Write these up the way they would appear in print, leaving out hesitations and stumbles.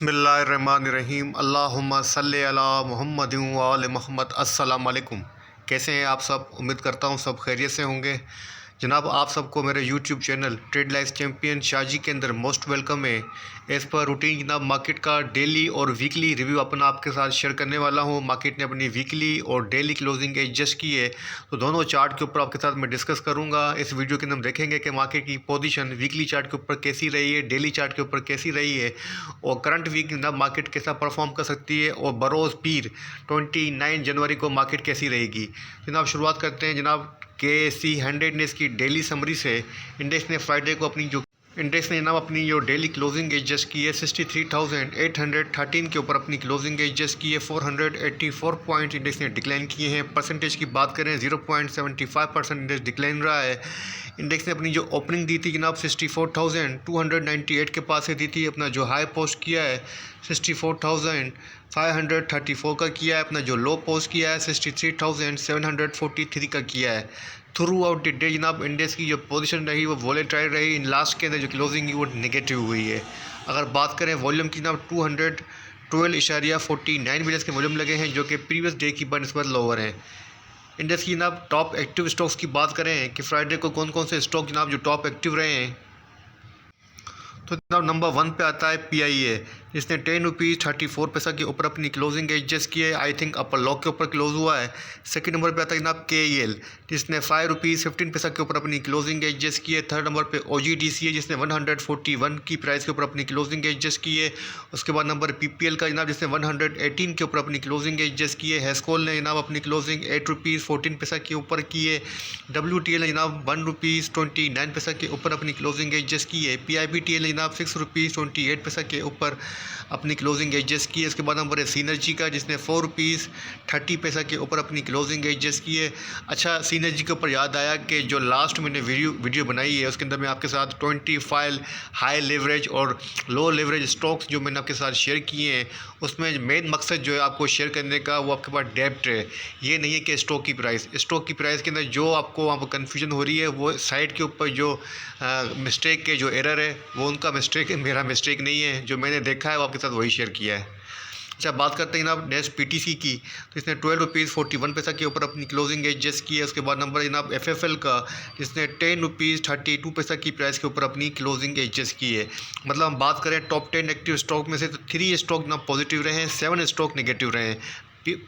बिस्मिल्लाहिर्रहमानिर्रहीम अल्लाहुम्मा सल्लि अला मुहम्मदिन व आले मोहम्मद। अस्सलाम वालेकुम। कैसे हैं आप सब? उम्मीद करता हूँ सब खैरियत से होंगे। जनाब, आप सबको मेरे YouTube channel trade life champion Shaji के अंदर मोस्ट वेलकम है। एज़ पर रूटीन जनाब मार्केट का डेली और वीकली रिव्यू अपना आपके साथ शेयर करने वाला हूँ। मार्केट ने अपनी वीकली और डेली क्लोजिंग एडजस्ट की है, तो दोनों चार्ट के ऊपर आपके साथ मैं डिस्कस करूँगा। इस वीडियो के अंदर हम देखेंगे कि मार्केट की पोजीशन वीकली चार्ट के ऊपर कैसी रही है, डेली चार्ट के ऊपर कैसी रही है और करंट वीक जनाब मार्केट कैसा परफॉर्म कर सकती है और बरोज़ पीर 29 जनवरी को मार्केट कैसी रहेगी। जनाब शुरुआत करते हैं जनाब KSE 100 ने इसकी डेली समरी से। इंडेक्स ने फ्राइडे को जनाब अपनी जो डेली क्लोजिंग एडजस्ट की है 63,813 के ऊपर अपनी क्लोजिंग एडजस्ट की है। 484 पॉइंट इंडेक्स ने डिक्लाइन किए हैं। परसेंटेज की बात करें 0.75% इंडेक्स डिक्लाइन रहा है। इंडेक्स ने अपनी जो ओपनिंग दी थी जनाब 64,298 के पास से दी थी। अपना जो हाई पोस्ट किया है 64,534 का किया है। अपना जो लो पोस्ट किया है 63,743 का किया है। थ्रू आउट द डे जनाब इंडेक्स की जो पोजीशन रही वो वॉलेटाइल रही। इन लास्ट के अंदर जो क्लोजिंग है वो नेगेटिव हुई है। अगर बात करें वॉल्यूम की जनाब 212.49 मिलियन के वॉल्यूम लगे हैं, जो कि प्रीवियस डे की बनस्बत लोअर हैं। इंडेक्स की जनाब टॉप एक्टिव स्टॉक्स की बात करें कि फ्राइडे को कौन कौन से स्टॉक जनाब जो टॉप एक्टिव रहे हैं, तो जनाब नंबर 1 पे आता है PIA, जिसने 10 रुपीज़ 34 पैसा के ऊपर अपनी क्लोजिंग एडजस्ट की है। आई थिंक अपर लॉक के ऊपर क्लोज हुआ है। सेकंड नंबर पे आता है जनाब KEL, जिसने 5 रुपीज़ 15 पैसा के ऊपर अपनी क्लोजिंग एडजस्ट की है। थर्ड नंबर पे OGDC है, जिसने 141 की प्राइस के ऊपर अपनी क्लोजिंग एडजस्ट की है। उसके बाद नंबर PPL का जनाब, जिसने 118 के ऊपर अपनी क्लोजिंग एडजस्ट की है। हेस्कोल ने जनाब अपनी क्लोजिंग 8 रुपीज़ 14 पैसा के ऊपर की है। WTL ने जनाब 1 रुपीज़ 29 पैसा के ऊपर अपनी क्लोजिंग एडजस्ट की है। PIBTL ने जनाब 6 रुपीज़ 28 पैसा के ऊपर अपनी क्लोजिंग एडजस्ट की है। इसके बाद नंबर है सिनर्जी का, जिसने 4 रुपीज़ 30 पैसा के ऊपर अपनी क्लोजिंग एडजस्ट की है। अच्छा, सिनर्जी के ऊपर याद आया कि जो लास्ट मैंने वीडियो बनाई है उसके अंदर मैं आपके साथ 25 हाई लेवरेज और लो लेवरेज स्टॉक्स जो मैंने आपके साथ शेयर किए हैं, उसमें मेन मकसद जो है आपको शेयर करने का वो आपके पास डेप्ट है। ये नहीं है कि स्टॉक की प्राइस के अंदर जो आपको वहाँ पर कन्फ्यूजन हो रही है वो साइड के ऊपर जो मिस्टेक के जो एरर है वो उनका मिस्टेक है, मेरा मिस्टेक नहीं है। जो मैंने देखा है वो आपके साथ वही शेयर किया है। अच्छा, बात करते हैं जनाब नेक्स्ट PTC की, तो इसने 12 रुपीज़ 41 पैसा के ऊपर अपनी क्लोजिंग एडजस्ट की है। उसके बाद नंबर जनाब FFL का, जिसने 10 रुपीज़ 32 पैसा की प्राइस के ऊपर अपनी क्लोजिंग एडजस्ट की है। मतलब हम बात करें टॉप 10 एक्टिव स्टॉक में से तो 3 स्टॉक जनाब पॉजिटिव रहे हैं, 7 स्टॉक नेगेटिव रहे हैं।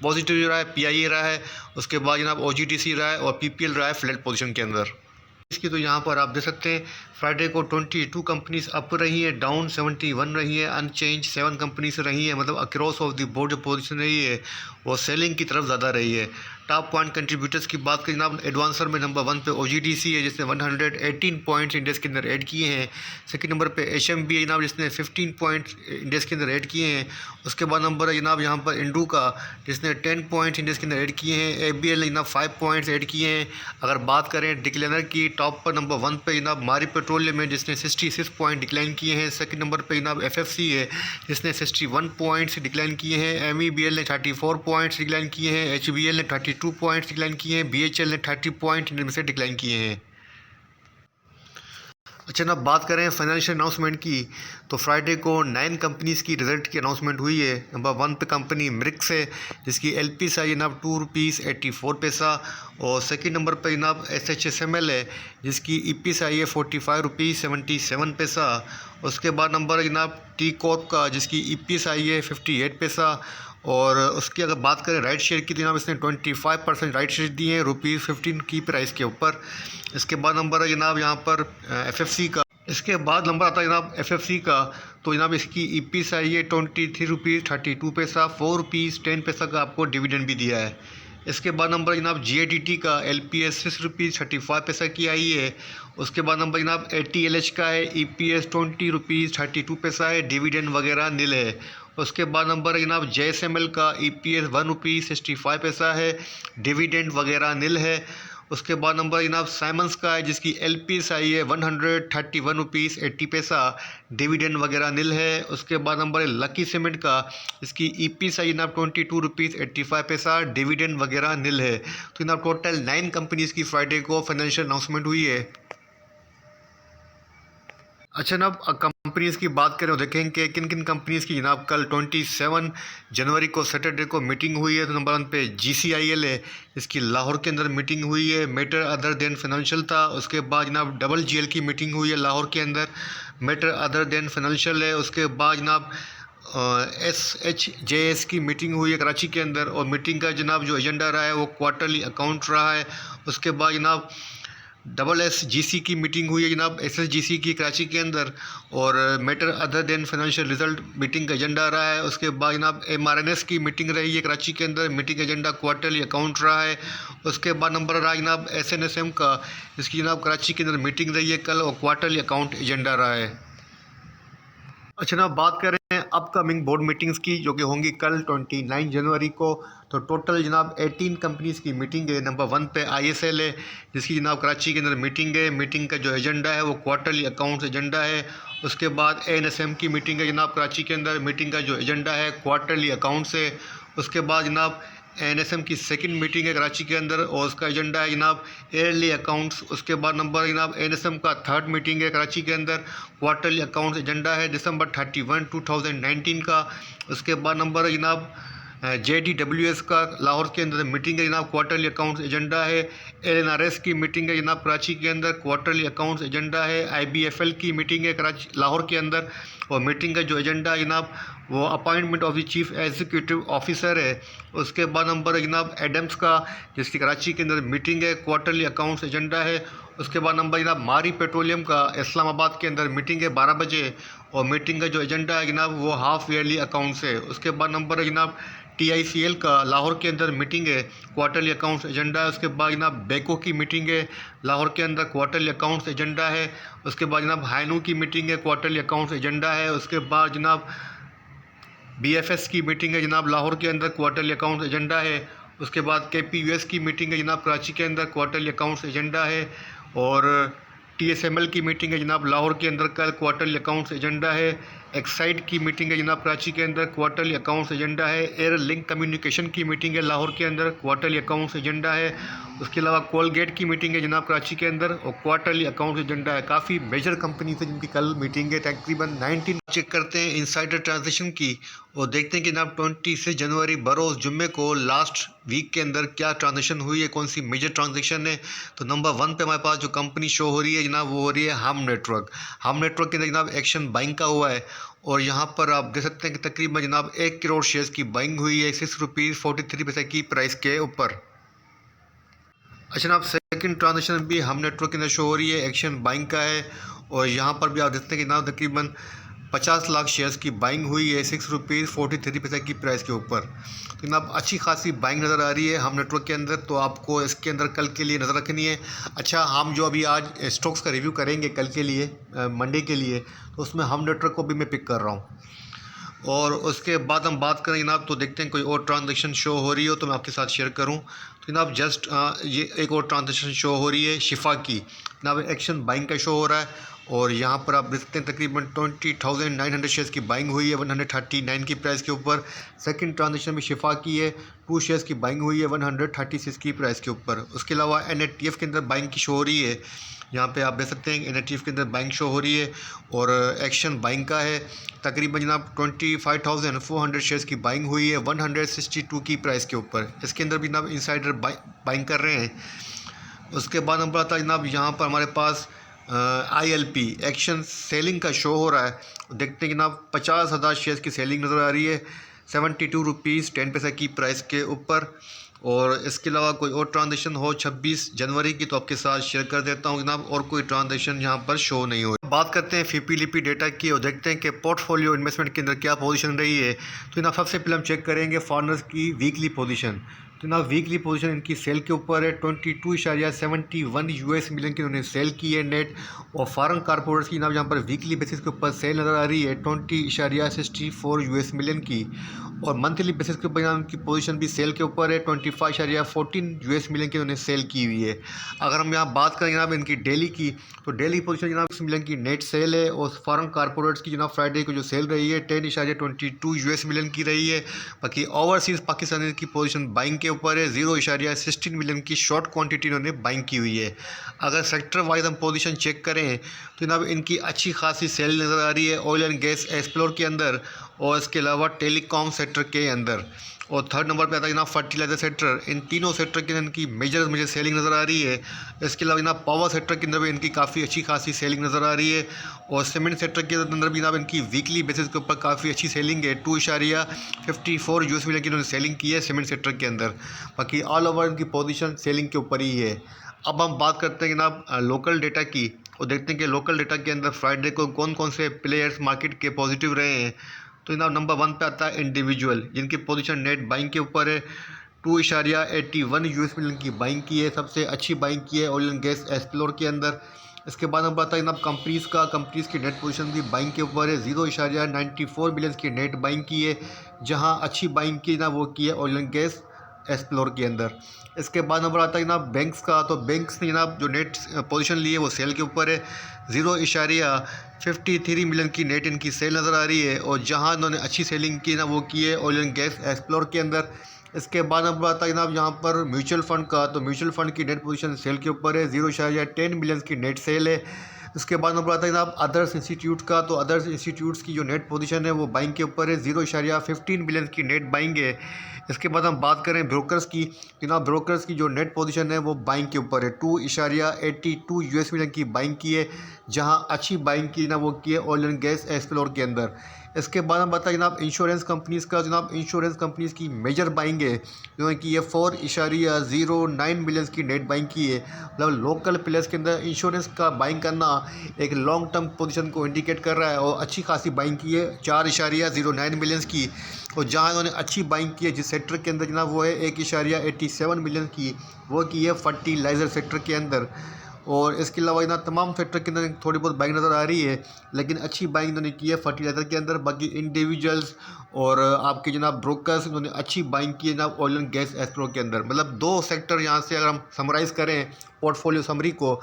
पॉजिटिव रहा है PIA रहा है, उसके बाद जनाब OGDC रहा है और PPL रहा है फ्लैट पोजीशन के अंदर। इसकी तो यहाँ पर आप देख सकते हैं फ्राइडे को 22 कंपनीज अप रही है, डाउन 71 रही है, अनचेंज 7 कंपनीज रही है। मतलब अक्रॉस ऑफ द बोर्ड जो पोजीशन रही है वो सेलिंग की तरफ ज़्यादा रही है। टॉप पॉइंट कंट्रीब्यूटर्स की बात करें जनाब, एडवांसर में नंबर 1 पे OGDC है, जिसने 118 पॉइंट्स इंडेक्स के अंदर ऐड किए हैं। सेकंड नंबर पे HMB है जनाब, जिसने 15 पॉइंट्स इंडेक्स के अंदर ऐड किए हैं। उसके बाद नंबर है जनाब यहाँ पर इंडू का, जिसने 10 पॉइंट्स इंडेक्स के अंदर ऐड किए हैं। ABL ने जनाब 5 पॉइंट्स ऐड किए हैं। अगर बात करें डिक्लाइनर की, टॉप पर नंबर 1 पे जनाब मारी पेट्रोलियम है, जिसने 66 पॉइंट डिक्लाइन किए हैं। सेकंड नंबर पे जनाब FFC है, जिसने 61 पॉइंट्स डिक्लाइन किए हैं। MEBL ने 34 पॉइंट्स डिक्लाइन किए हैं। HBL ने 32 पॉइंट्स डिक्लाइन किए हैं। BHL ने 30 पॉइंट इनमें से डिक्लाइन किए हैं। अच्छा ना, बात करें फाइनेंशियल अनाउंसमेंट की, तो फ्राइडे को 9 कंपनीज़ की रिजल्ट की अनाउंसमेंट हुई है। नंबर 1 पे कंपनी म्रिक्स है, जिसकी LP है जनाब 2 रुपीज़ 84 पैसा। और सेकंड नंबर पे जनाब SHSML है, जिसकी EPS आई है 45 रुपीज़ 77 पैसा। उसके बाद नंबर है जनाब T Corp का, जिसकी EPS आई है 58 पैसा। और उसकी अगर बात करें राइट शेयर की, तो जनाब इसने 25% राइट शेयर दिए हैं ₹15 की प्राइस के ऊपर। इसके बाद नंबर है जनाब यहाँ पर FFC का। इसके बाद नंबर आता है जनाब FFC का, तो जनाब इसकी EPS आई है 23 रुपीज़ 32 पैसा। 4 रुपीज़ 10 पैसा का आपको डिविडेंड भी दिया है। इसके बाद नंबर जनाब GATT का LPS 6 रुपीज़ 35 पैसा की आई है। उसके बाद नंबर जनाब ATLH का है, EPS 20 रुपीज़ 32 पैसा है, डिविडेंड वगैरह नील है। उसके बाद नंबर है जनाब JSML का, EPS 1 रुपीज़ 65 पैसा है, डिविडेंड वगैरह नील है। उसके बाद नंबर जनाब साइमंस का है, जिसकी LPS आई है 131 रुपीज़ 80 पैसा, डिविडेंड वगैरह नील है। उसके बाद नंबर है लकी सीमेंट का, जिसकी EPS आई जनाब 22 रुपीज़ 85 पैसा, डिविडेंड वगैरह नील है। तो जनाब टोटल 9 कंपनीज़ की फ्राइडे को फाइनेंशियल अनाउंसमेंट हुई है। अच्छा जनाब, कंपनीज़ की बात करें तो देखें कि किन किन कंपनीज़ की जनाब कल 27 जनवरी को सैटरडे को मीटिंग हुई है। तो नंबर 1 पे GCIL है, इसकी लाहौर के अंदर मीटिंग हुई है। मैटर अदर देन फाइनेंशियल था। उसके बाद जनाब WGL की मीटिंग हुई है लाहौर के अंदर, मैटर अदर देन फाइनेंशियल है। उसके बाद जनाब SHJS की मीटिंग हुई है कराची के अंदर, और मीटिंग का जनाब जो एजेंडा रहा है वो क्वार्टरली अकाउंट रहा है। उसके बाद जनाब SSGC की मीटिंग हुई है जनाब SSGC की कराची के अंदर, और matter other than financial result meeting का एजेंडा रहा है। उसके बाद जनाब MRNS की मीटिंग रही है कराची के अंदर, मीटिंग एजेंडा क्वार्टरली अकाउंट रहा है। उसके बाद नंबर रहा जनाब SNSM का, इसकी जनाब कराची के अंदर मीटिंग रही है कल, और क्वार्टरली अकाउंट एजेंडा रहा है। अच्छा ना, बात करें अपकमिंग बोर्ड मीटिंग्स की जो कि होंगी कल 29 जनवरी को। तो टोटल जनाब 18 कंपनीज़ की मीटिंग है। नंबर 1 पे ISL है, जिसकी जनाब कराची के अंदर मीटिंग है। मीटिंग का जो एजेंडा है वो क्वार्टरली अकाउंट्स एजेंडा है। उसके बाद ANSM की मीटिंग है जनाब कराची के अंदर, मीटिंग का जो एजेंडा है क्वार्टरली अकाउंट्स है। उसके बाद जनाब ANSM की सेकंड मीटिंग है कराची के अंदर, और उसका एजेंडा है जनाब ईयरली अकाउंट्स। उसके बाद नंबर जनाब ANSM का थर्ड मीटिंग है कराची के अंदर, क्वार्टरली अकाउंट्स एजेंडा है December 31, 2019 का। उसके बाद नंबर जनाब JDWS का लाहौर के अंदर मीटिंग है जनाब, क्वार्टरली अकाउंट्स एजेंडा है। LNRS की मीटिंग है जनाब कराची के अंदर, क्वार्टरली अकाउंट्स एजेंडा है। IBFL की मीटिंग है कराची लाहौर के अंदर, और मीटिंग का जो एजेंडा है जनाब वो appointment of the chief executive officer है। उसके बाद नंबर है जनाब एडम्स का, जिसकी कराची के अंदर मीटिंग है, क्वार्टरली अकाउंट्स एजेंडा है। उसके बाद नंबर जनाब मारी पेट्रोलियम का इस्लामाबाद के अंदर मीटिंग है 12 बजे, और मीटिंग का जो एजेंडा है जनाब वो हाफ ईयरली अकाउंट्स है। उसके बाद नंबर है जनाब TICL का लाहौर के अंदर मीटिंग है, क्वार्टरली अकाउंट्स एजेंडा है। उसके बाद जनाब बेको की मीटिंग है लाहौर के अंदर, क्वार्टरली अकाउंट्स एजेंडा है। उसके बाद जनाब हाइनू की मीटिंग है, क्वार्टरली अकाउंट्स एजेंडा है। उसके बाद जनाब BFS की मीटिंग है जनाब लाहौर के अंदर, क्वार्टरली अकाउंट्स एजेंडा है। उसके बाद KPUS की मीटिंग है जनाब कराची के अंदर, क्वार्टरली अकाउंट्स एजेंडा है। और TSML की मीटिंग है जनाब लाहौर के अंदर कल, क्वार्टरली अकाउंट्स एजेंडा है। एक्साइड की मीटिंग है जनाब कराची के अंदर, क्वार्टरली अकाउंट्स एजेंडा है। एयर लिंक कम्युनिकेशन की मीटिंग है लाहौर के अंदर, क्वार्टरली अकाउंट्स एजेंडा है। उसके अलावा कोलगेट की मीटिंग है जनाब कराची के अंदर, और क्वार्टरली अकाउंट्स एजेंडा है। काफ़ी मेजर कंपनी से जिनकी कल मीटिंग है, तकरीबन 19। चेक करते हैं इनसाइडर ट्रांजेक्शन की, और देखते हैं कि जनाब 26 जनवरी बरोज़ जुम्मे को लास्ट वीक के अंदर क्या ट्रांजेक्शन हुई है, कौन सी मेजर ट्रांजेक्शन है। तो नंबर 1 पे हमारे पास जो कंपनी शो हो रही है जनाब वो हो रही है हम नेटवर्क। हम नेटवर्क के अंदर जनाब एक्शन बाइंग का हुआ है, और यहाँ पर आप देख सकते हैं कि तकरीबन जनाब 1 करोड़ शेयर्स की बाइंग हुई है ₹6.43 की प्राइस के ऊपर। अच्छा जनाब, सेकंड ट्रांजेक्शन भी हम नेटवर्क के अंदर शो हो रही है, एक्शन बाइंग का है, और यहाँ पर भी आप देखते हैं कि जनाब तकरीबन 50 लाख शेयर्स की बाइंग हुई है ₹6.43 की प्राइस के ऊपर। तो जनाब अच्छी खासी बाइंग नज़र आ रही है हम नेटवर्क के अंदर, तो आपको इसके अंदर कल के लिए नज़र रखनी है। अच्छा, हम जो अभी आज स्टॉक्स का रिव्यू करेंगे कल के लिए, मंडे के लिए, तो उसमें हम नेटवर्क को भी मैं पिक कर रहा हूँ। और उसके बाद हम बात करें जनाब, तो देखते हैं कोई और ट्रांजेक्शन शो हो रही हो तो मैं आपके साथ शेयर करूं। तो जनाब जस्ट ये एक और ट्रांजेक्शन शो हो रही है शिफा की, जनाब एक्शन बाइंग का शो हो रहा है, और यहाँ पर आप देखते हैं तकरीबन 20,900 शेयर्स की बाइंग हुई है 139 की प्राइस के ऊपर। सेकंड ट्रांजेक्शन भी शिफा की है, 2 शेयर्स की बाइंग हुई है 136 की प्राइस के ऊपर। उसके अलावा NATF के अंदर बाइंग की शो हो रही है, यहाँ पे आप देख सकते हैं NATF के अंदर बाइंग शो हो रही है, और एक्शन बाइंग का है तकरीबन जनाब 25,400 शेयर्स की बाइंग हुई है 162 की प्राइस के ऊपर। इसके अंदर भी जनाब इंसाइडर बाइंग कर रहे हैं। उसके बाद नंबर आता है जनाब यहाँ पर हमारे पास ILP एक्शन सेलिंग का शो हो रहा है। देखते हैं जनाब 50,000 शेयर्स की सेलिंग नज़र आ रही है ₹72.10 की प्राइस के ऊपर। और इसके अलावा कोई और ट्रांजेक्शन हो 26 जनवरी की तो आपके साथ शेयर कर देता हूँ जनाब, और कोई ट्रांजेक्शन यहाँ पर शो नहीं हो। बात करते हैं FIPLIPI डेटा की, और देखते हैं कि पोर्टफोलियो इन्वेस्टमेंट के अंदर क्या पोजीशन रही है। तो जनाब सबसे पहले हम चेक करेंगे फॉरनर्स की वीकली पोजीशन। तो जनाब वीकली पोजीशन इनकी सेल के ऊपर है, 22.71 US मिलियन की उन्होंने सेल की है नेट। और फॉरेन कारपोरेट्स की जनाब यहाँ पर वीकली बेसिस के ऊपर सेल नज़र आ रही है 20.64 US मिलियन की। और मंथली बेसिस के ऊपर जनाब इनकी पोजीशन भी सेल के ऊपर है। 25.14 US मिलियन की उन्होंने सेल की हुई है। अगर हम यहाँ बात करें जनाब इनकी डेली की, तो डेली पोजीशन जनाब 6 मिलियन की नेट सेल है। और फॉरेन कारपोरेट्स की जनाब फ्राइडे को जो सेल रही है 10.22 US मिलियन की रही है। बाकी ओवरसीज़ पाकिस्तान की पोजीशन बाइंग के ऊपर है। 0.16 मिलियन की शॉर्ट क्वांटिटी इन्होंने बाइंग की हुई है। अगर सेक्टर वाइज हम पोजीशन चेक करें तो जनाब इनकी अच्छी खासी सेल नज़र आ रही है ऑयल एंड गैस एक्सप्लोर के अंदर, और इसके अलावा टेलीकॉम सेक्टर के अंदर। और थर्ड नंबर पे आता है जनाब फर्टिलाइजर सेक्टर। इन तीनों सेक्टर के अंदर इनकी मेजर मुझे सेलिंग नज़र आ रही है। इसके अलावा जनाब पावर सेक्टर के अंदर भी इनकी काफ़ी अच्छी खासी सेलिंग नज़र आ रही है। और सीमेंट सेक्टर के अंदर भी जनाब इनकी वीकली बेसिस के ऊपर काफ़ी अच्छी सेलिंग है। 2.54 US मिलियन की इन्होंने सेलिंग की है सीमेंट सेक्टर के अंदर। बाकी ऑल ओवर इनकी पोजीशन सेलिंग के ऊपर ही है। अब हम बात करते हैं जनाब लोकल डेटा की, और देखते हैं कि लोकल डेटा के अंदर फ्राइडे को कौन कौन से प्लेयर्स मार्केट के पॉजिटिव रहे हैं। तो जनाब नंबर 1 पे आता है इंडिविजुअल, जिनकी पोजीशन नेट बाइंग के ऊपर है। 2.81 US मिलियन की बाइंग की है, सबसे अच्छी बाइंग की है ऑयल एंड गैस एक्सप्लोर के अंदर। इसके बाद हम आता है जनाब कंपनीज़ का, कंपनीज़ की नेट पोजीशन भी बाइंग के ऊपर है। 0.94 मिलियन की नेट बाइंग की है, जहां अच्छी बाइंग की ना वो की है ऑयल एंड गैस एक्सप्लोर के अंदर। इसके बाद नंबर आता है जनाब बैंक्स का, तो बैंक्स ने जनाब जो नेट पोजीशन ली है वो सेल के ऊपर है। 0.53 मिलियन की नेट इनकी सेल नज़र आ रही है, और जहां इन्होंने अच्छी सेलिंग की ना वो की है ऑयल एंड गैस एक्सप्लोर के अंदर। इसके बाद नंबर आता है जनाब यहाँ पर म्यूचुअल फ़ंड का, तो म्यूचुअल फ़ंड की नेट पोजीशन सेल के ऊपर है। 0.10 मिलियन की नेट सेल है। इसके बाद नंबर आता है जनाब अदर्स इंस्टीट्यूट का, तो अदर्स इंस्टीट्यूट्स की जो नेट पोजीशन है वो बाइंग के ऊपर है। 0.15 बिलियन की नेट बाइंग है। इसके बाद हम बात करें ब्रोकर्स की, जनाब ब्रोकर्स की जो नेट पोजीशन है वो बाइंग के ऊपर है। 2.82 US मिलियन की बाइंग की है, जहां अच्छी बाइंग की ना वो की है ऑयल एंड गैस एक्सप्लोर के अंदर। इसके बाद हम बताएं जनाब इंश्योरेंस कंपनीज़ का, जनाब इंश्योरेंस कंपनीज़ की मेजर बाइंग है जो है कि ये 4.09 मिलियन की नेट बाइंग की है। मतलब लोकल प्लेयर्स के अंदर इंश्योरेंस का बाइंग करना एक लॉन्ग टर्म पोजीशन को इंडिकेट कर रहा है, और अच्छी खासी बाइंग की है 4.09 मिलियन की। और जहां इन्होंने अच्छी बाइंग की है जिस सेक्टर के अंदर जनाब वो है 1.87 मिलियन की, वो की है फर्टिलाइज़र सेक्टर के अंदर। और इसके अलावा इन्हें तमाम सेक्टर के अंदर थोड़ी बहुत बाइंग नज़र आ रही है, लेकिन अच्छी बाइंग इन्होंने की है फर्टिलाइज़र के अंदर। बाकी इंडिविजुअल्स और आपके जनाब ब्रोकर्स इन्होंने अच्छी बाइंग की है जनाब ऑयल एंड गैस एक्सप्लोर के अंदर। मतलब दो सेक्टर यहाँ से अगर हम समराइज़ करें पोर्टफोलियो समरी को,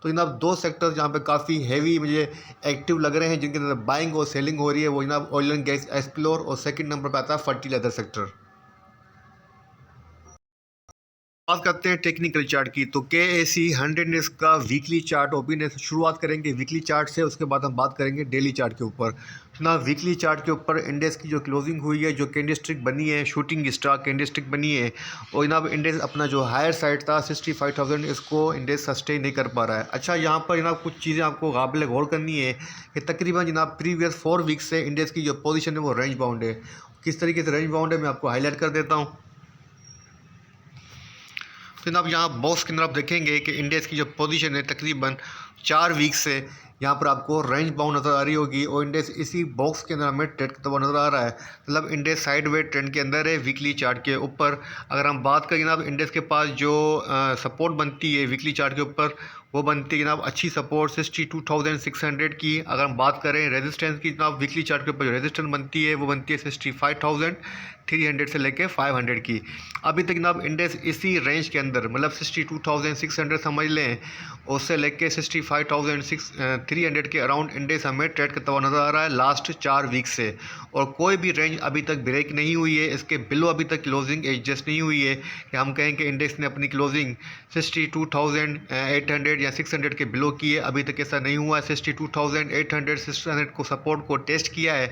तो जनाब दो सेक्टर जहाँ पे काफ़ी हैवी मुझे एक्टिव लग रहे हैं, जिनके अंदर बाइंग और सेलिंग हो रही है, वो जनाब ऑयल एंड गैस एक्सप्लोर, और सेकंड नंबर पर आता है फर्टिलाइज़र सेक्टर। बात करते हैं टेक्निकल चार्ट की, तो KSE 100 डेज का वीकली चार्ट ओपन है। शुरुआत करेंगे वीकली चार्ट से, उसके बाद हम बात करेंगे डेली चार्ट के ऊपर। तो ना वीकली चार्ट के ऊपर इंडेक्स की जो क्लोजिंग हुई है, जो कैंडलस्टिक बनी है, शूटिंग स्टार कैंडलस्टिक बनी है, और जनाब इंडेक्स अपना जो हायर साइड था 65,000, इसको इंडेक्स सस्टेन नहीं कर पा रहा है। अच्छा, यहाँ पर जनाब कुछ चीज़ें आपको काबिल गौर करनी है कि तकरीबन जनाब प्रीवियस 4 वीक से इंडेक्स की जो पोजीशन है वो रेंज बाउंड है। किस तरीके से रेंज बाउंड है मैं आपको हाईलाइट कर देता हूँ। तो जनाब यहाँ बॉक्स के अंदर आप देखेंगे कि इंडेक्स की जो पोजीशन है तकरीबन 4 वीक से यहाँ पर आपको रेंज बाउंड नज़र आ रही होगी, और इंडेक्स इसी बॉक्स के अंदर हमें ट्रेड करता हुआ नज़र आ रहा है। मतलब इंडेक्स साइडवे ट्रेंड के अंदर है वीकली चार्ट के ऊपर। अगर हम बात करें जनाब इंडेक्स के पास जो सपोर्ट बनती है वीकली चार्ट के ऊपर, वो बनती है जनाब अच्छी सपोर्ट 62,600 की। अगर हम बात करें रेजिस्टेंस की, जनाब वीकली चार्ट के ऊपर जो रेजिस्टेंस बनती है वो बनती है 65,300 से लेके 500 की। अभी तक जनाब इंडेक्स इसी रेंज के अंदर, मतलब 62,600 समझ लें, उससे लेके 65,300 के अराउंड इंडेक्स हमें ट्रेड करता हुआ नज़र आ रहा है लास्ट 4 वीक से। और कोई भी रेंज अभी तक ब्रेक नहीं हुई है, इसके बिलो अभी तक क्लोजिंग एडजस्ट नहीं हुई है कि हम कहें कि इंडेक्स ने अपनी क्लोजिंग 62,800 या 600 के बिलो की है। अभी तक ऐसा नहीं हुआ है। 62,800 600 को सपोर्ट को टेस्ट किया है,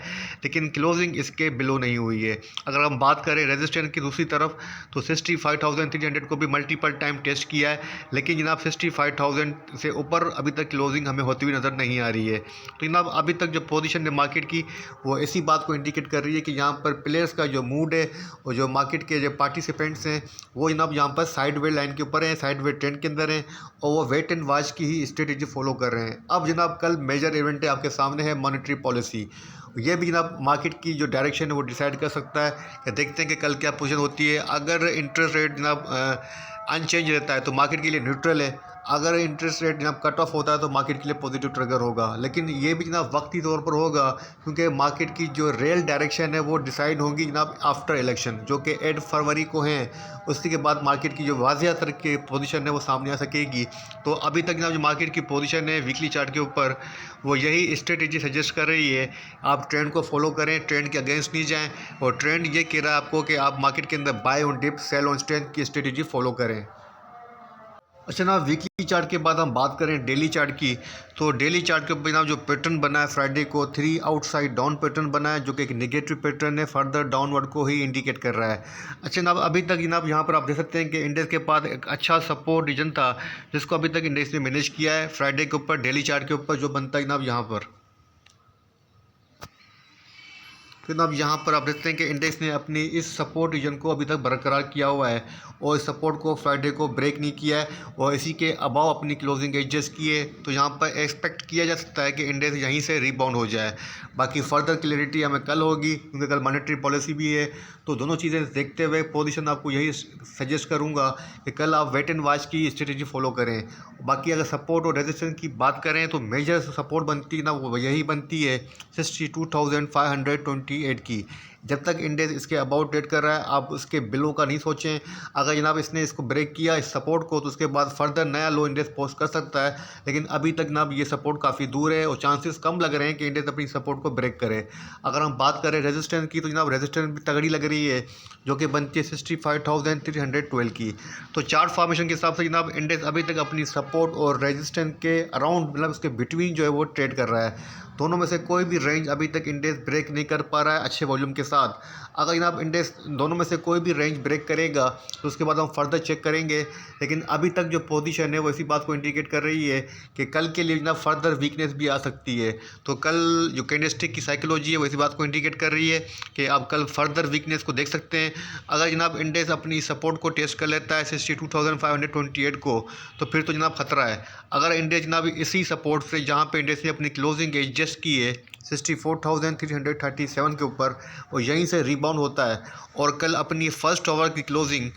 लेकिन क्लोजिंग इसके बिलो नहीं हुई है। अगर हम बात करें रेजिस्टेंस की दूसरी तरफ, तो 65,300 को भी मल्टीपल टाइम टेस्ट किया है, लेकिन जनाब 65,000 से ऊपर अभी तक क्लोजिंग हमें होती हुई नज़र नहीं आ रही है। तो जनाब अभी तक जो पोजीशन है मार्केट की, वो ऐसी बात को इंडिकेट कर रही है कि यहाँ पर प्लेयर्स का जो मूड है और जो मार्केट के जो पार्टिसिपेंट्स हैं वो जनाब यहाँ पर साइडवे लाइन के ऊपर हैं, साइडवे ट्रेंड के अंदर हैं, और वो वेट एंड वॉच की ही स्ट्रेटेजी फॉलो कर रहे हैं। अब जनाब कल मेजर इवेंट है आपके सामने है मॉनेटरी पॉलिसी। ये भी जनाब मार्केट की जो डायरेक्शन है वो डिसाइड कर सकता है कि देखते हैं कि कल क्या पोजीशन होती है। अगर इंटरेस्ट रेट जनाब अनचेंज रहता है तो मार्केट के लिए न्यूट्रल है। अगर इंटरेस्ट रेट जनाब कट ऑफ होता है तो मार्केट के लिए पॉजिटिव ट्रिगर होगा, लेकिन ये भी जनाब वक्ती तौर पर होगा, क्योंकि मार्केट की जो रियल डायरेक्शन है वो डिसाइड होगी जनाब आफ्टर इलेक्शन, जो कि 8 फरवरी को है। उसी के बाद मार्केट की जो वाजिया तर की पोजीशन है वो सामने आ सकेगी। तो अभी तक जनाब जो मार्केट की पोजीशन है वीकली चार्ट के ऊपर, वो यही स्ट्रेटेजी सजेस्ट कर रही है। आप ट्रेंड को फॉलो करें, ट्रेंड के अगेंस्ट नहीं जाएँ, और ट्रेंड ये कह रहा है आपको कि आप मार्केट के अंदर buy on dip sell on strength की स्ट्रेटेजी फॉलो करें। अच्छा ना, वीकली चार्ट के बाद हम बात करें डेली चार्ट की, तो डेली चार्ट के ऊपर जनाब जो पैटर्न बना है फ्राइडे को 3 आउटसाइड डाउन पैटर्न बना है, जो कि एक नेगेटिव पैटर्न है, फर्दर डाउनवर्ड को ही इंडिकेट कर रहा है। अच्छा जनाब, अभी तक जनाब यहाँ पर आप देख सकते हैं कि इंडेक्स के पास एक अच्छा सपोर्ट रीजन था, जिसको अभी तक इंडेक्स ने मैनेज किया है फ्राइडे के ऊपर डेली चार्ट के ऊपर जो बनता है जनाब यहाँ पर। तो जनाब यहाँ पर आप देखते हैं कि इंडेक्स ने अपनी इस सपोर्ट रीजन को अभी तक बरकरार किया हुआ है, और इस सपोर्ट को फ्राइडे को ब्रेक नहीं किया है, और इसी के अबाव अपनी क्लोजिंग एडजस्ट किए। तो यहाँ पर एक्सपेक्ट किया जा सकता है कि इंडेक्स यहीं से रिबाउंड हो जाए। बाकी फर्दर क्लैरिटी हमें कल होगी, क्योंकि कल मॉनेटरी पॉलिसी भी है। तो दोनों चीज़ें देखते हुए पोजीशन आपको यही सजेस्ट करूँगा कि कल आप वेट एंड वॉच की स्ट्रेटेजी फॉलो करें। बाकी अगर सपोर्ट और रेजिस्टेंस की बात करें तो मेजर सपोर्ट बनती है ना, वो यही बनती है 62,528 की। जब तक इंडेक्स इसके अबाउट ट्रेड कर रहा है, आप उसके बिलो का नहीं सोचें। अगर जनाब इसने इसको ब्रेक किया इस सपोर्ट को, तो उसके बाद फर्दर नया लो इंडेक्स पोस्ट कर सकता है, लेकिन अभी तक जनाब ये सपोर्ट काफ़ी दूर है और चांसेस कम लग रहे हैं कि इंडेक्स अपनी सपोर्ट को ब्रेक करे। अगर हम बात करें रेजिस्टेंस की, तो जनाब रेजिस्टेंस भी तगड़ी लग रही है, जो कि बनती है 65,312 की। तो चार्ट फॉर्मेशन के हिसाब से जनाब इंडेक्स अभी तक अपनी सपोर्ट और रेजिस्टेंस के अराउंड, मतलब उसके बिटवीन जो है वो ट्रेड कर रहा है। दोनों में से कोई भी रेंज अभी तक इंडेक्स ब्रेक नहीं कर पा रहा है अच्छे वॉल्यूम के साथ। अगर जनाब इंडेक्स दोनों में से कोई भी रेंज ब्रेक करेगा तो उसके बाद हम फर्दर चेक करेंगे, लेकिन अभी तक जो पोजीशन है वो इसी बात को इंडिकेट कर रही है कि कल के लिए जनाब फर्दर वीकनेस भी आ सकती है। तो कल जो कैंडलस्टिक की साइकोलॉजी है वो इसी बात को इंडिकेट कर रही है कि आप कल फर्दर वीकनेस को देख सकते हैं। अगर जनाब इंडेक्स अपनी सपोर्ट को टेस्ट कर लेता है 62,528 को, तो फिर तो जनाब खतरा है। अगर इंडेक्स जनाब इसी सपोर्ट से, जहाँ पे इंडेक्स ने अपनी क्लोजिंग एडजस्ट की है 64,337 के ऊपर, और यहीं से रिबाउंड होता है और कल अपनी फर्स्ट ओवर की क्लोजिंग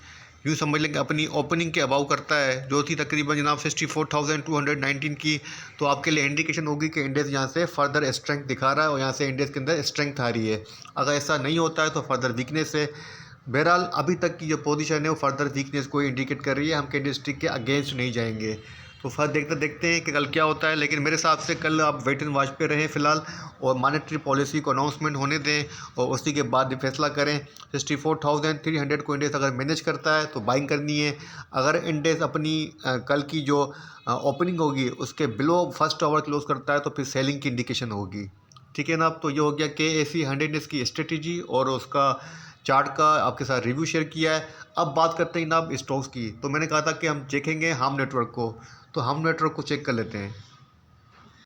यूँ समझ लें कि अपनी ओपनिंग के अबाव करता है, जो थी तकरीबन जनाब 64,219 की, तो आपके लिए इंडिकेशन होगी कि इंडेक्स यहाँ से फर्दर स्ट्रेंथ दिखा रहा है और यहाँ से इंडेक्स के अंदर स्ट्रेंथ आ रही है। अगर ऐसा नहीं होता है तो फर्दर वीकनेस है। बहरहाल अभी तक की जो पोजीशन है वो फर्दर वीकनेस को इंडिकेट कर रही है, हम कैंडलस्टिक के अगेंस्ट नहीं जाएंगे। तो फर्स्ट देखते हैं कि कल क्या होता है, लेकिन मेरे हिसाब से कल आप वेट एंड वॉच पे रहें फ़िलहाल, और मॉनेटरी पॉलिसी को अनाउंसमेंट होने दें और उसी के बाद फैसला करें। 64,300 को इंडेक्स अगर मैनेज करता है तो बाइंग करनी है। अगर इंडेक्स अपनी कल की जो ओपनिंग होगी उसके बिलो फर्स्ट आवर क्लोज करता है तो फिर सेलिंग की इंडिकेशन होगी। ठीक है ना। तो ये हो गया KSE 100 की स्ट्रेटेजी और उसका चार्ट का आपके साथ रिव्यू शेयर किया है। अब बात करते हैं जनाब स्टॉक्स की। तो मैंने कहा था कि हम देखेंगे हम नेटवर्क को, तो हम नेटवर्क को चेक कर लेते हैं।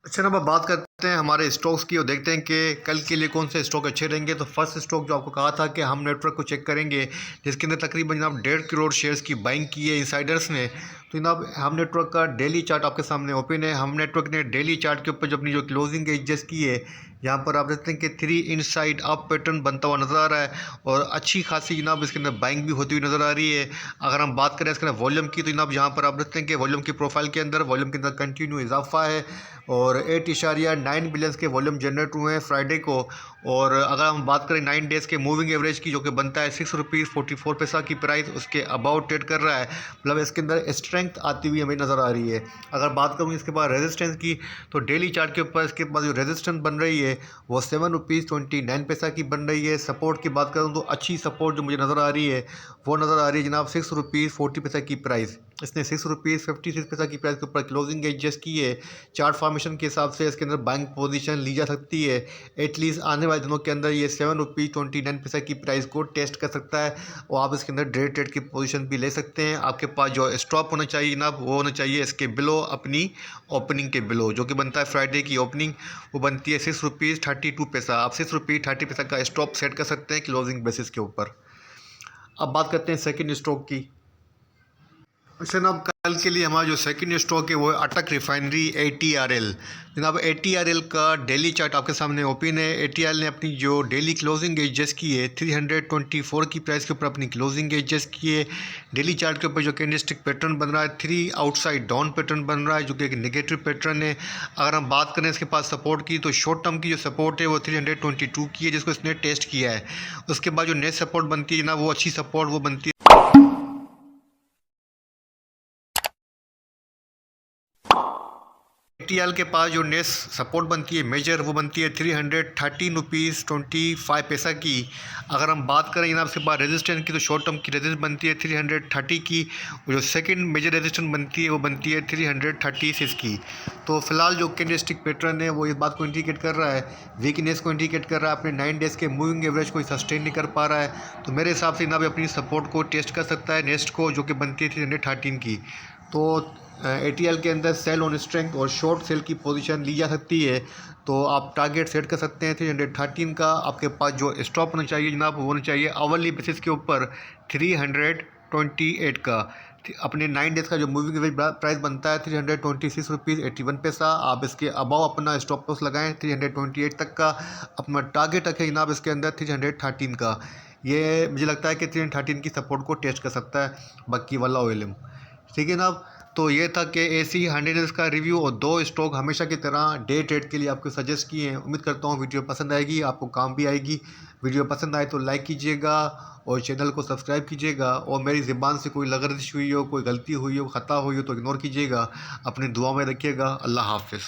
अच्छा ना, अब बात करते हैं हमारे स्टॉक्स की और देखते हैं कि कल के लिए कौन से स्टॉक अच्छे रहेंगे। तो फर्स्ट स्टॉक जो आपको कहा था कि हम नेटवर्क को चेक करेंगे, जिसके अंदर तकरीबन जनाब 1.5 करोड़ शेयर्स की बाइंग की है इनसाइडर्स ने। तो जनाब हम नेटवर्क का डेली चार्ट आपके सामने ओपन है। हम नेटवर्क ने डेली चार्ट के ऊपर जो अपनी जो क्लोजिंग एडजस्ट की है, यहाँ पर आप देखते हैं कि 3 इनसाइड अप पैटर्न बनता हुआ नज़र आ रहा है और अच्छी खासी जनाब इसके अंदर बाइंग भी होती हुई नज़र आ रही है। अगर हम बात करें इसके अंदर वॉल्यूम की, तो जनाब यहाँ पर आप देखते हैं कि वॉल्यूम की प्रोफाइल के अंदर वॉल्यूम के अंदर कंटिन्यू इजाफा है और 8.9 बिलियंस के वॉल्यूम जनरेट हुए हैं फ्राइडे को। और अगर हम बात करें 9 डेज़ के मूविंग एवरेज की, जो कि बनता है 6 रुपीज़ 44 पैसा की प्राइस, उसके अबाउट ट्रेड कर रहा है, मतलब इसके अंदर स्ट्रेंथ आती हुई हमें नज़र आ रही है। अगर बात करूँ इसके बाद रेजिस्टेंस की, तो डेली चार्ट के ऊपर इसके बाद जो रेजिस्टेंस बन रही है वो 7 रुपीज़ 29 पैसा की बन रही है। सपोर्ट की बात करूँ तो अच्छी सपोर्ट जो मुझे नज़र आ रही है वो नज़र आ रही है जनाब 6 रुपीज़ 40 पैसा की प्राइस। इसने 6 रुपीज़ 56 पैसा की प्राइस के ऊपर क्लोजिंग एडजस्ट की है। चार्ट फॉर्मेशन के हिसाब से इसके अंदर बाइंग पोजीशन ली जा सकती है। एटलीस्ट आने वाले दिनों के अंदर ये 7 रुपीज़ 29 पैसा की प्राइस को टेस्ट कर सकता है और आप इसके अंदर डे ट्रेड की पोजीशन भी ले सकते हैं। आपके पास जो स्टॉप होना चाहिए जनाब वो होना चाहिए इसके बिलो, अपनी ओपनिंग के बिलो, जो कि बनता है फ्राइडे की ओपनिंग, वो बनती है 6 रुपीज़ 32 पैसा। आप 6 रुपीज़ 30 पैसा का स्टॉप सेट कर सकते हैं क्लोजिंग बेसिस के ऊपर। अब बात करते हैं सेकंड स्टॉक की। अच्छा जनाब, कल के लिए हमारा जो सेकंड स्टॉक है वो है अटक रिफाइनरी ATRL। जनाब ATRL का डेली चार्ट आपके सामने ओपन है। ATRL ने अपनी जो डेली क्लोजिंग एडजस्ट की है 324 की प्राइस के ऊपर अपनी क्लोजिंग एडजस्ट की है। डेली चार्ट के ऊपर जो कैंडलस्टिक पैटर्न बन रहा है 3 आउटसाइड डाउन पैटर्न बन रहा है, जो कि एक नेगेटिव पैटर्न है। अगर हम बात करें इसके पास सपोर्ट की, तो शॉर्ट टर्म की जो सपोर्ट है वो 322 की है, जिसको इसने टेस्ट किया है। उसके बाद जो नेक्स्ट सपोर्ट बनती है जनाब, वो अच्छी सपोर्ट वो बनती है ATRL के पास। जो नेक्स्ट सपोर्ट बनती है मेजर, वो बनती है 313 रुपीज़ 25 पैसा की। अगर हम बात करें जनाब इसके बाद रेजिस्टेंस की, तो शॉर्ट टर्म की रेजिस्टेंस बनती है 330 की। और जो सेकंड मेजर रेजिस्टेंस बनती है वो बनती है 336 की। तो फिलहाल जो कैंडलस्टिक पैटर्न है वो इस बात को इंडिकेट कर रहा है, वीकनेस को इंडिकेट कर रहा है, अपने 9 डेज़ के मूविंग एवरेज को सस्टेन नहीं कर पा रहा है। तो मेरे हिसाब से जनाब अपनी सपोर्ट को टेस्ट कर सकता है नेक्स्ट को, जो कि बनती है 313 की। तो ATRL के अंदर सेल ऑन स्ट्रेंथ और शॉर्ट सेल की पोजीशन ली जा सकती है। तो आप टारगेट सेट कर सकते हैं 313 का। आपके पास जो स्टॉप होना चाहिए जनाब, वो होना चाहिए आवरली बेसिस के ऊपर 328 का। अपने 9 डेज़ का जो मूविंग एवरेज प्राइस बनता है 326 रुपीज़ 81 पैसा। आप इसके अबाव अपना स्टॉप लॉस लगाएं 328 तक का। अपना टारगेट रखें जनाब इसके अंदर 313 का। ये मुझे लगता है कि 313 की सपोर्ट को टेस्ट कर सकता है बाकी वाला OLM। ठीक है जनाब। तो ये था कि AC हंड्रेड का रिव्यू और 2 स्टॉक हमेशा की तरह डे ट्रेड के लिए आपको सजेस्ट किए हैं। उम्मीद करता हूँ वीडियो पसंद आएगी, आपको काम भी आएगी। वीडियो पसंद आए तो लाइक कीजिएगा और चैनल को सब्सक्राइब कीजिएगा। और मेरी ज़बान से कोई लग़ज़श हुई हो, कोई गलती हुई हो, ख़ता हुई हो तो इग्नोर कीजिएगा। अपनी दुआ में रखिएगा। अल्लाह हाफ़िज़।